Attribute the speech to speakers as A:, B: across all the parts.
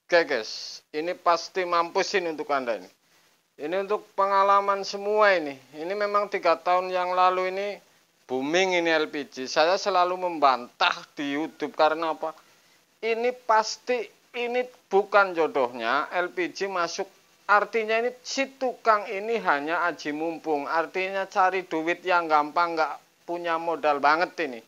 A: Oke guys, ini pasti mampus ini untuk Anda ini. Ini untuk pengalaman semua ini. Ini memang 3 tahun yang lalu ini booming ini LPG. Saya selalu membantah di YouTube karena apa? Ini pasti ini bukan jodohnya LPG masuk. Artinya ini si tukang ini hanya aji mumpung. Artinya cari duit yang gampang, nggak punya modal banget ini.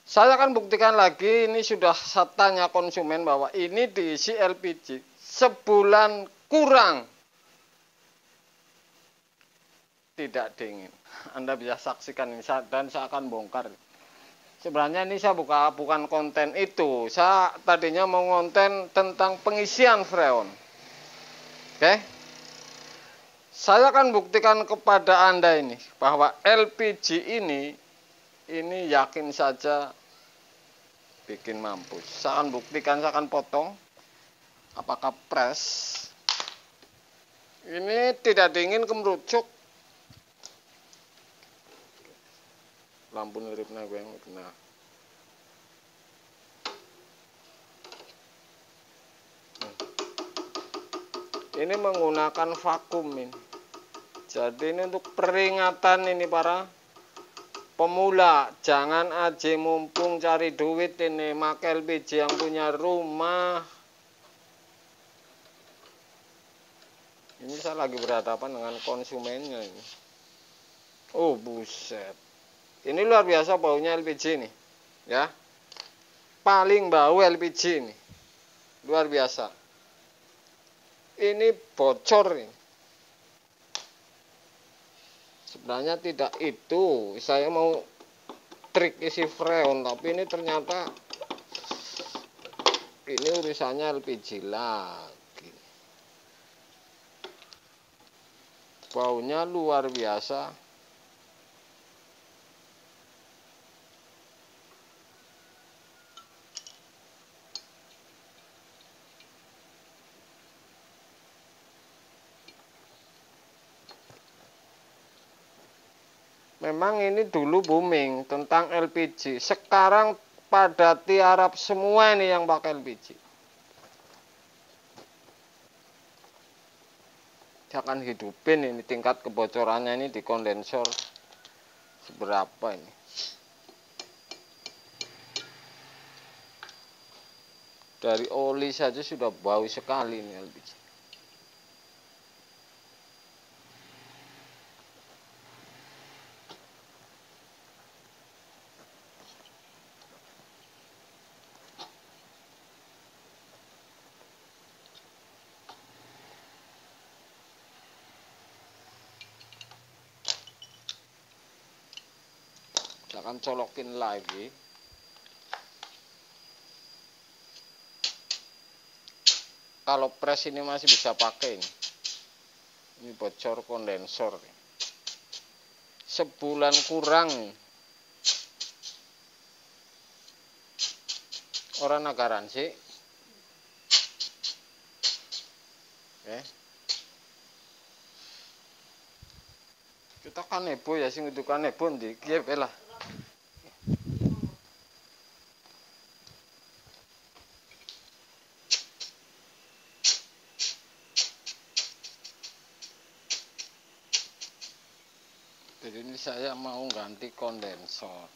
A: Saya akan buktikan lagi, ini sudah saya tanya konsumen bahwa ini diisi LPG sebulan kurang tidak dingin. Anda bisa saksikan ini dan saya akan bongkar. Sebenarnya ini saya bukan konten itu. Saya tadinya mau konten tentang pengisian freon. Oke? Saya akan buktikan kepada Anda ini bahwa LPG ini yakin saja bikin mampus. Saya akan buktikan, saya akan potong. Apakah press ini tidak dingin kemerucuk. Lampu niripnya gue yang kena. Ini menggunakan vakum ini. Jadi ini untuk peringatan ini para pemula, jangan aja mumpung cari duit ini, make LPG yang punya rumah. Ini saya lagi berhadapan dengan konsumennya ini. Oh buset, ini luar biasa baunya LPG ini, ya. Paling bau LPG ini, luar biasa. Ini bocor ini. Sebenarnya tidak itu, saya mau trik isi freon, tapi ini ternyata ini urusannya LPG lagi. Baunya luar biasa. Memang ini dulu booming tentang LPG. Sekarang pada tiarap semua ini yang pakai LPG. Saya akan hidupin ini tingkat kebocorannya ini di kondensor seberapa ini. Dari oli saja sudah bau sekali ini LPG. Saya akan colokin lagi. Kalau press ini masih bisa pakai ini. Ini bocor kondensor. Sebulan kurang. Orang garansi. Oke. Kita kan heboh ya, sing itu kan heboh di Kiev lah. Jadi ini saya mau ganti kondensor.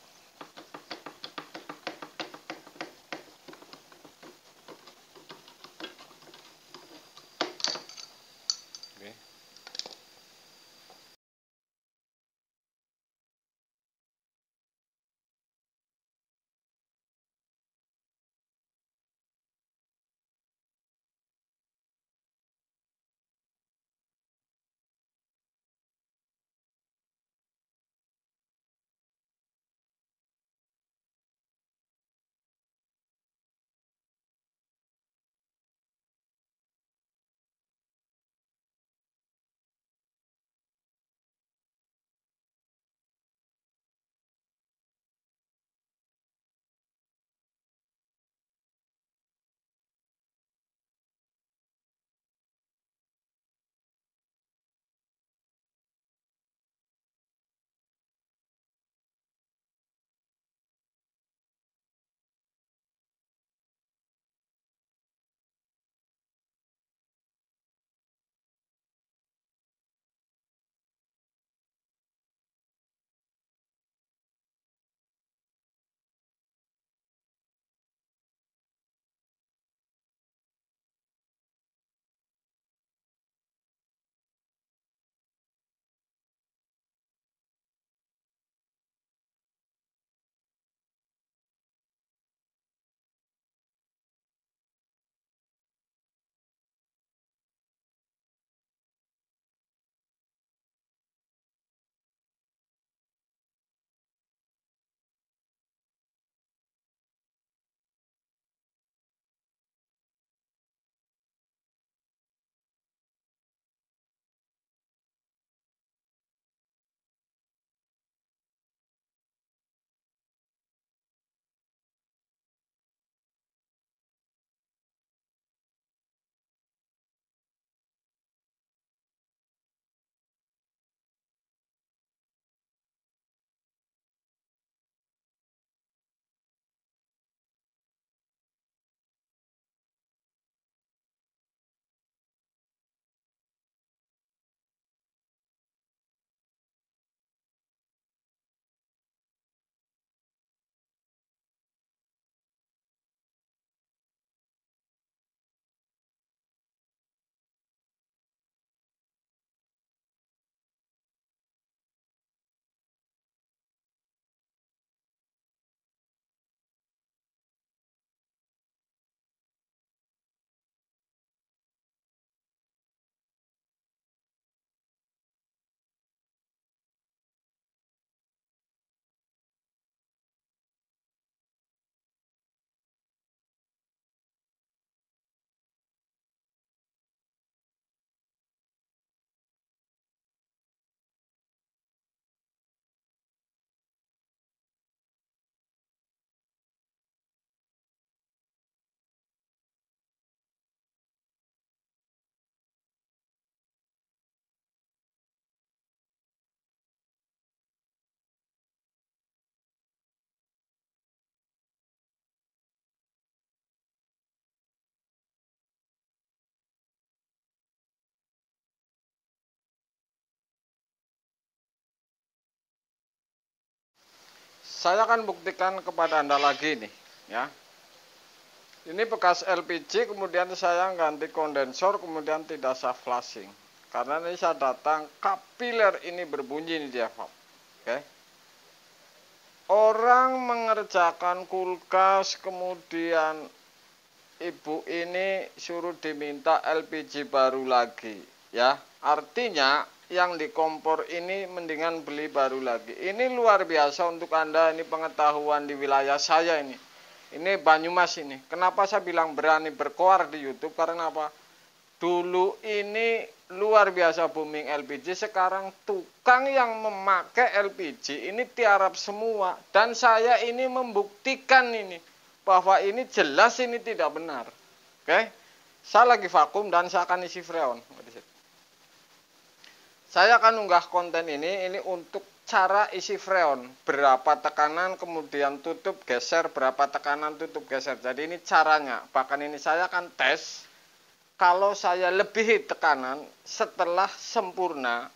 A: Saya akan buktikan kepada Anda lagi nih, ya. Ini bekas LPG, kemudian saya ganti kondensor, kemudian tidak sah flashing. Karena ini saya datang, kapiler ini berbunyi di evap. Oke. Orang mengerjakan kulkas, kemudian ibu ini suruh diminta LPG baru lagi, ya. Artinya yang di kompor ini mendingan beli baru lagi. Ini luar biasa untuk Anda, ini pengetahuan di wilayah saya ini. Ini Banyumas ini. Kenapa saya bilang berani berkoar di YouTube? Karena apa? Dulu ini luar biasa booming LPG, sekarang tukang yang memakai LPG ini tiarap semua. Dan saya ini membuktikan ini, bahwa ini jelas ini tidak benar. Oke? Saya lagi vakum dan saya akan isi freon. Saya akan unggah konten ini untuk cara isi freon, berapa tekanan kemudian tutup geser, berapa tekanan tutup geser. Jadi ini caranya. Bahkan ini saya akan tes kalau saya lebihi tekanan setelah sempurna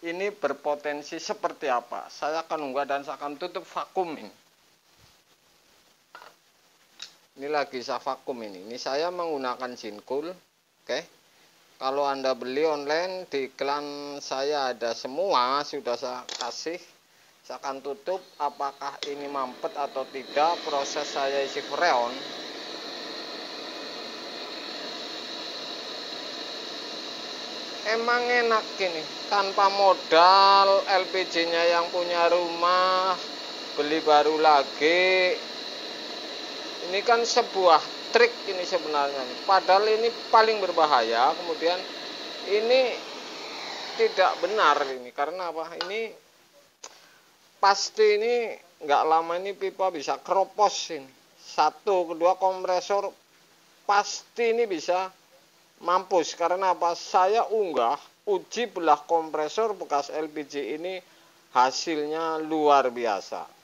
A: ini berpotensi seperti apa. Saya akan unggah dan saya akan tutup vakum ini. Ini lagi saya vakum ini. Ini saya menggunakan Jincool, oke. Kalau Anda beli online, di iklan saya ada semua, sudah saya kasih. Saya akan tutup apakah ini mampet atau tidak proses saya isi freon. Emang enak ini, tanpa modal, LPG-nya yang punya rumah, beli baru lagi. Ini kan sebuah trik ini sebenarnya, padahal ini paling berbahaya. Kemudian ini tidak benar ini, karena apa? Ini pasti ini nggak lama ini pipa bisa keropos ini. Satu, kedua kompresor pasti ini bisa mampus. Karena apa? Saya unggah uji belah kompresor bekas LPG ini, hasilnya luar biasa.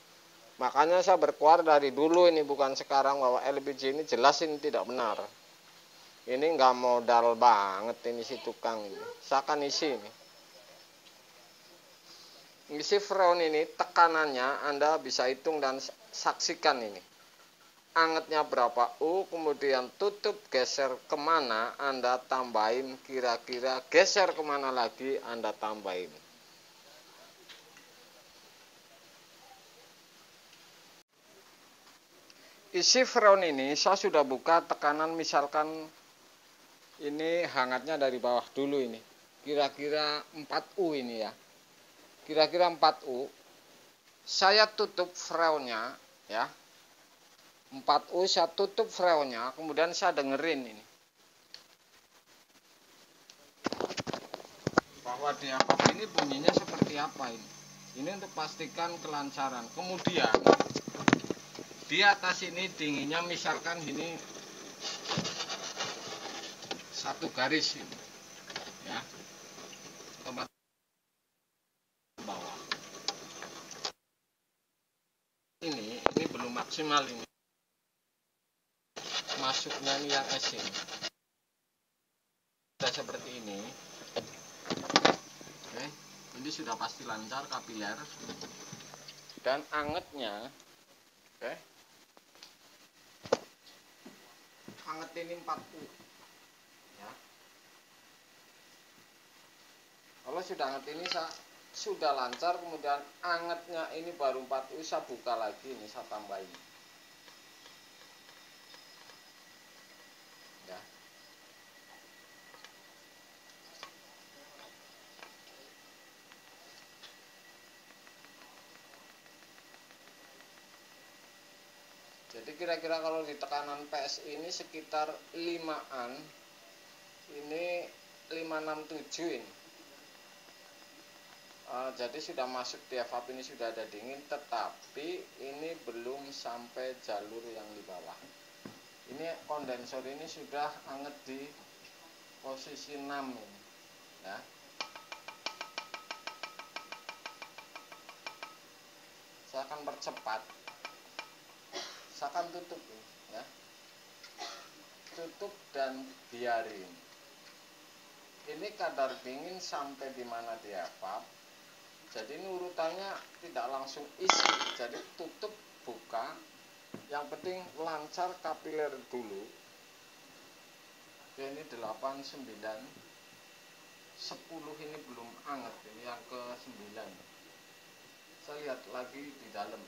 A: Makanya saya berkuar dari dulu ini, bukan sekarang, bahwa LPG ini jelas ini tidak benar. Ini nggak modal banget ini si tukang ini. Saya akan isi ini. Isi freon ini tekanannya Anda bisa hitung dan saksikan ini. Angetnya berapa U, kemudian tutup geser kemana Anda tambahin, kira-kira geser kemana lagi Anda tambahin. Isi freon ini saya sudah buka tekanan, misalkan ini hangatnya dari bawah dulu ini. Kira-kira 4U ini ya. Kira-kira 4U. Saya tutup freonnya ya. 4U saya tutup freonnya, kemudian saya dengerin ini. Bahwa di evap ini bunyinya seperti apa ini. Ini untuk pastikan kelancaran. Kemudian di atas ini dinginnya misalkan ini satu garis ini, ya, tempat bawah. Ini belum maksimal ini. Masuknya ini yang es ini. Sudah seperti ini. Oke, ini sudah pasti lancar kapiler dan angetnya. Oke. Anget ini 4U ya. Kalau sudah anget ini sudah lancar, kemudian angetnya ini baru 4U, saya buka lagi ini, saya tambahin ya. Jadi kira-kira kalau di tekanan PS ini sekitar 5-an. Ini 567 ini. Jadi sudah masuk di evap ini, sudah ada dingin, tetapi ini belum sampai jalur yang di bawah. Ini kondensor ini sudah anget di posisi 6 ini ya. Saya akan percepat. Saya akan tutup ya. Tutup dan biarin. Ini kadar dingin sampai di mana di evap. Jadi ini urutannya tidak langsung isi, jadi tutup buka, yang penting lancar kapiler dulu. Oke, ini 8, 9, 10 ini belum anget, ini yang ke 9. Saya lihat lagi di dalam.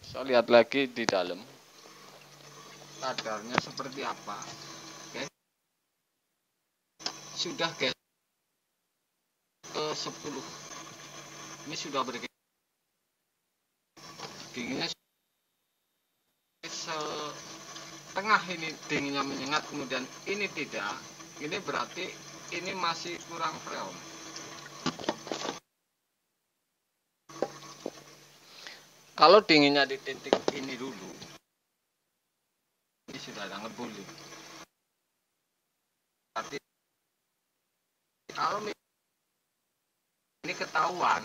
A: Saya lihat lagi di dalam kadarnya seperti apa. Oke, sudah ke 10, ini sudah bergeser, dinginnya setengah, ini dinginnya menyengat, kemudian ini tidak, ini berarti ini masih kurang freon. Kalau dinginnya di titik ini dulu, ini sudah ada ngebuli. Berarti kalau ini ketahuan,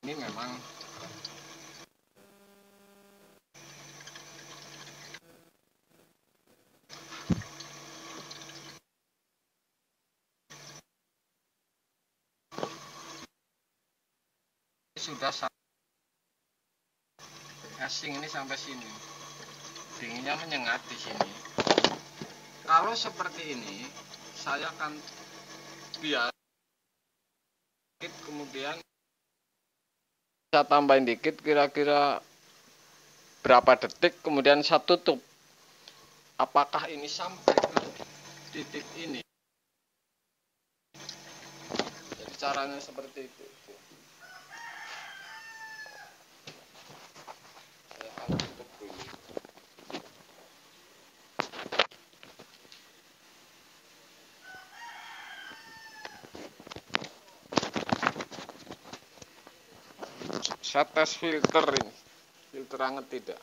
A: ini memang sudah asing, ini sampai sini, dinginnya menyengat di sini. Kalau seperti ini, saya akan biar kemudian saya tambahin dikit, kira-kira berapa detik, kemudian saya tutup. Apakah ini sampai ke titik ini? Jadi caranya seperti itu. Saya akan tutup dulu. Saya tes filter ini, filter anget tidak.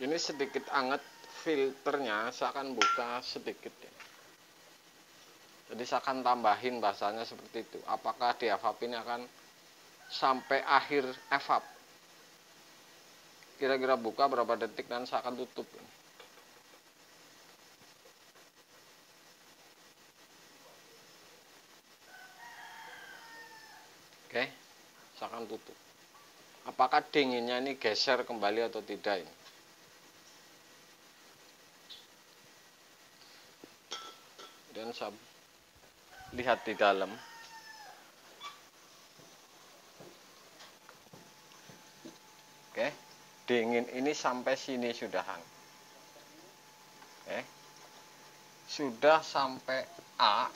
A: Ini sedikit anget filternya, saya akan buka sedikit ya. Jadi saya akan tambahin bahasanya seperti itu. Apakah di evap ini akan sampai akhir evap? Kira-kira buka berapa detik dan saya akan tutup. Oke, saya akan tutup. Apakah dinginnya ini geser kembali atau tidak ini? Dan saya lihat di dalam. Oke, dingin ini sampai sini sudahan. Oke, sudah sampai A.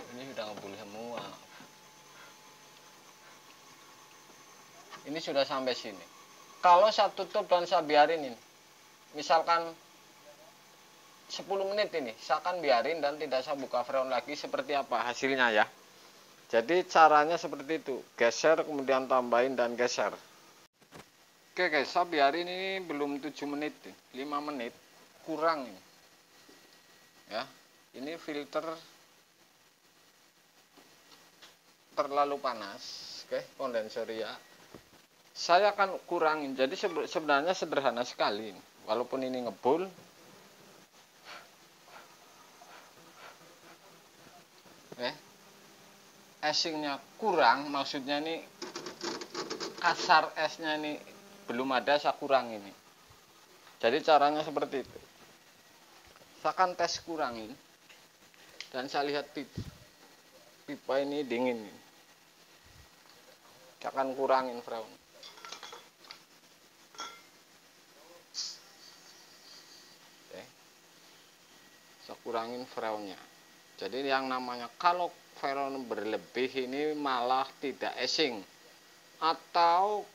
A: Ini sudah ngebul semua. Ini sudah sampai sini. Kalau saya tutup dan saya biarin ini, misalkan 10 menit ini, saya akan biarin dan tidak saya buka freon lagi, seperti apa hasilnya ya. Jadi caranya seperti itu, geser kemudian tambahin dan geser. Oke guys, saya biarin ini belum 7 menit, 5 menit kurang ini. Ya, ini filter terlalu panas, oke, kondensoria. Saya akan kurangin. Jadi sebenarnya sederhana sekali. Walaupun ini ngebul, esingnya kurang, maksudnya ini kasar esnya ini belum ada, saya kurang ini. Jadi caranya seperti itu. Saya akan tes kurangin dan saya lihat pipa ini dingin. Saya akan kurangin freon. Oke. Saya kurangin freonnya. Jadi yang namanya kalau freon berlebih ini malah tidak esing. atau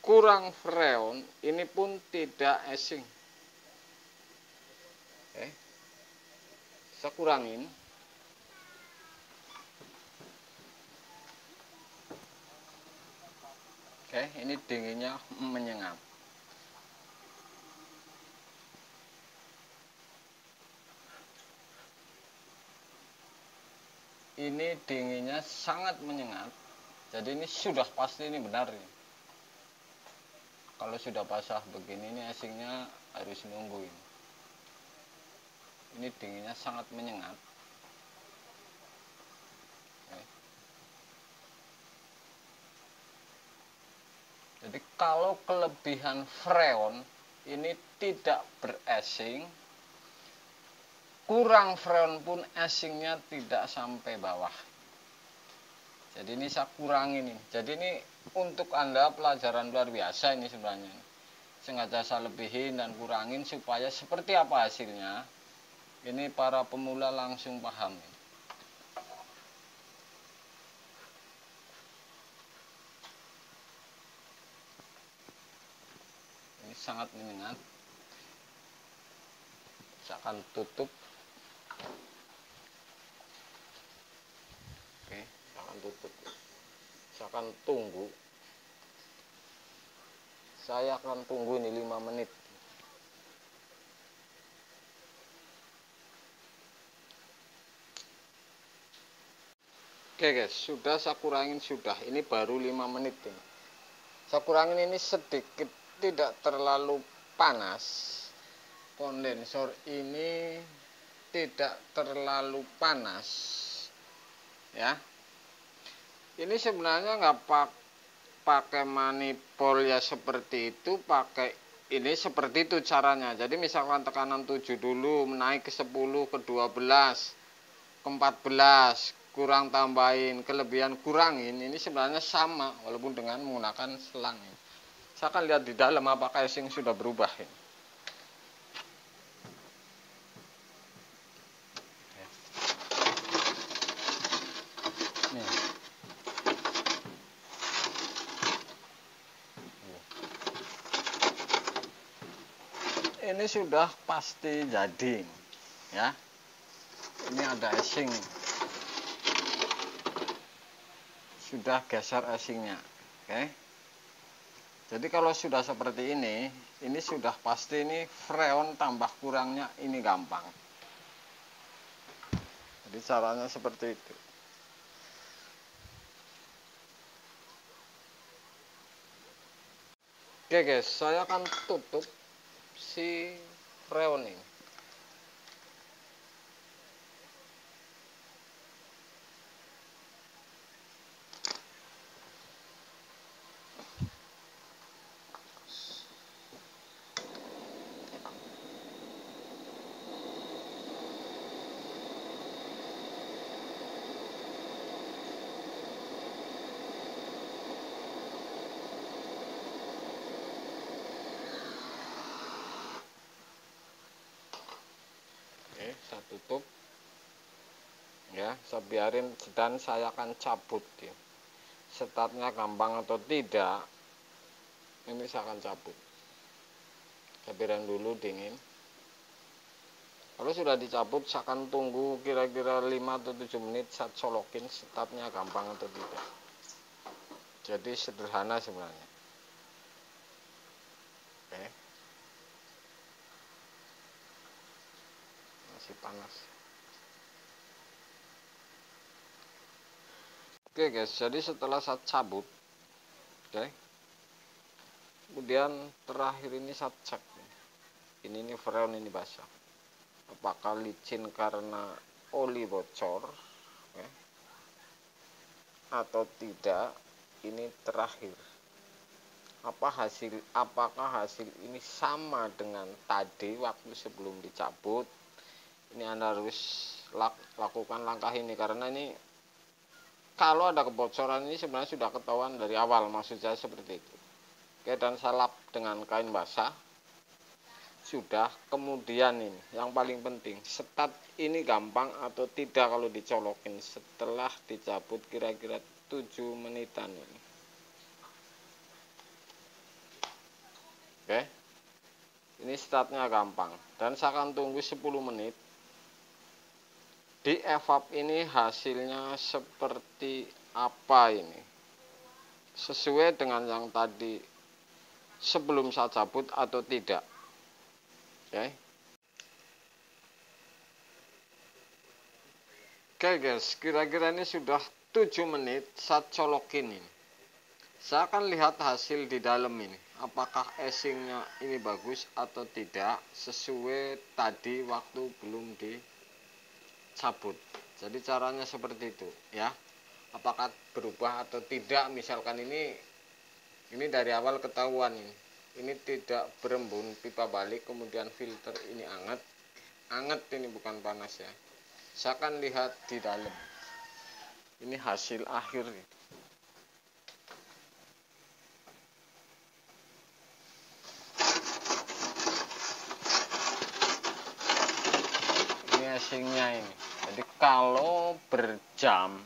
A: kurang freon, ini pun tidak asing. Oke, saya kurangin. Oke, ini dinginnya menyengat. Ini dinginnya sangat menyengat. Jadi ini sudah pasti ini benar nih. Kalau sudah basah begini ini asingnya harus nungguin. Ini dinginnya sangat menyengat. Oke. Jadi kalau kelebihan freon ini tidak berasing, kurang freon pun asingnya tidak sampai bawah. Jadi ini saya kurangin ini. Jadi ini untuk Anda pelajaran luar biasa ini sebenarnya. Sengaja saya lebihin dan kurangin supaya seperti apa hasilnya. Ini para pemula langsung paham. Ini sangat menyengat. Saya akan tutup. Oke, saya akan tutup. Saya akan tunggu. Saya akan tunggu ini 5 menit. Oke guys, sudah saya kurangin sudah. Ini baru 5 menit ini. Saya kurangin ini sedikit, tidak terlalu panas. Kondensor ini tidak terlalu panas. Ya. Ini sebenarnya nggak pakai manifold ya seperti itu, pakai ini seperti itu caranya. Jadi misalkan tekanan 7 dulu, naik ke 10, ke 12, ke 14, kurang tambahin, kelebihan kurangin, ini sebenarnya sama walaupun dengan menggunakan selang. Saya akan lihat di dalam apakah casing sudah berubah ini. Ini sudah pasti jadi ya. Ini ada casing, sudah geser casingnya. Oke, jadi kalau sudah seperti ini sudah pasti ini freon tambah kurangnya ini gampang. Jadi caranya seperti itu. Oke guys, saya akan tutup si freon ini. Oke, saya tutup ya, saya biarin dan saya akan cabut ya. Startnya gampang atau tidak, ini saya akan cabut. Saya biarin dulu dingin. Kalau sudah dicabut, saya akan tunggu kira-kira 5 atau 7 menit, saya colokin startnya gampang atau tidak. Jadi sederhana sebenarnya. Oke, masih panas. Oke guys, jadi setelah saya cabut, oke, kemudian terakhir ini saya cek, ini freon ini basah, apakah licin karena oli bocor, oke, atau tidak. Ini terakhir, apakah hasil ini sama dengan tadi waktu sebelum dicabut. Ini Anda harus lakukan langkah ini, karena ini kalau ada kebocoran ini sebenarnya sudah ketahuan dari awal, maksud saya seperti itu. Oke, dan saya lap dengan kain basah. Sudah, kemudian ini yang paling penting, start ini gampang atau tidak kalau dicolokin setelah dicabut kira-kira 7 menitan ini. Oke, ini startnya gampang, dan saya akan tunggu 10 menit. Di evap ini hasilnya seperti apa ini, sesuai dengan yang tadi sebelum saya cabut atau tidak. Oke guys, kira-kira ini sudah 7 menit saya colokin ini. Saya akan lihat hasil di dalam ini, apakah eshingnya ini bagus atau tidak, sesuai tadi waktu belum dicabut. Jadi caranya seperti itu ya. Apakah berubah atau tidak, misalkan ini dari awal ketahuan ini tidak berembun pipa balik, kemudian filter ini anget ini bukan panas ya. Saya akan lihat di dalam. Ini hasil akhir nih. Ini eshingnya ini. Jadi kalau berjam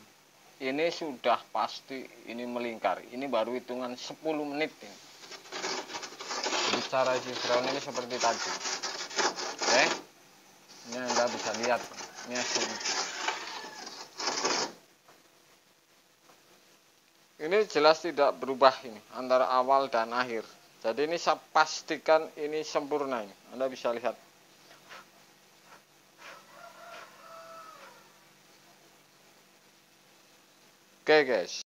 A: ini sudah pasti ini melingkar. Ini baru hitungan 10 menit ini. Jadi cara isi brown ini seperti tadi. Oke. Ini Anda bisa lihat. Ini eshing. Ini jelas tidak berubah ini antara awal dan akhir. Jadi ini saya pastikan ini sempurna ini. Anda bisa lihat. Oke guys,